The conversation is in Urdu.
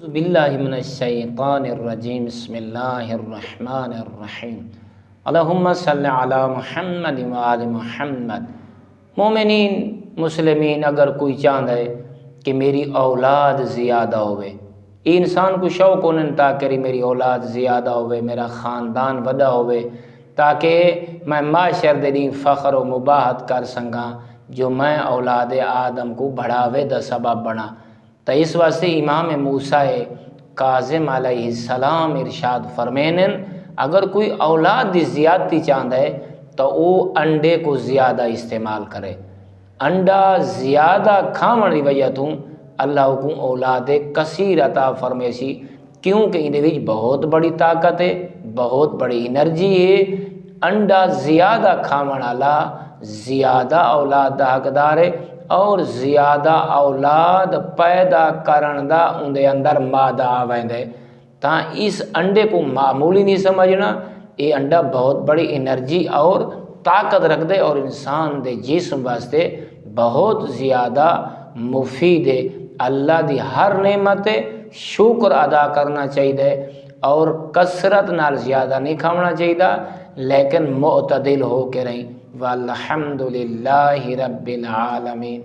اعوذ باللہ من الشیطان الرجیم بسم اللہ الرحمن الرحیم اللہم صلی علی محمد وآل محمد۔ مومنین مسلمین اگر کوئی چاہتا ہے کہ میری اولاد زیادہ ہوئے، انسان کو شوق ہونے تاکہ میری اولاد زیادہ ہوئے، میرا خاندان وڈا ہوئے، تاکہ میں معاشر دے دیں فخر و مباحت کر سکاں جو میں اولاد آدم کو بڑھاوے دا سبب بنا۔ تو اس واسطے امام موسیٰ کاظم علیہ السلام ارشاد فرمینن اگر کوئی اولاد دی زیادتی چاہتا ہے تو وہ انڈے کو زیادہ استعمال کرے۔ انڈا زیادہ کھاون دی وجہ تو اللہ کو اولاد کثیر عطا فرمیسی، کیونکہ اندے وچ بہت بڑی طاقت ہے، بہت بڑی انرجی ہے۔ انڈا زیادہ کھاون والا زیادہ اولاد دا حقدار ہے، اور زیادہ اولاد پیدا کرن دا اندے اندر مادہ آویندے۔ تاں اس انڈے کو معمولی نہیں سمجھنا، یہ انڈا بہت بڑی انرجی اور طاقت رکھ دے اور انسان دے جسم واسطے بہت زیادہ مفید ہے۔ اللہ دی ہر نعمت شکر ادا کرنا چاہیے اور کثرت نال زیادہ نہیں کھانا چاہیے، لیکن معتدل ہو کے رہیں۔ والحمدللہ رب العالمین۔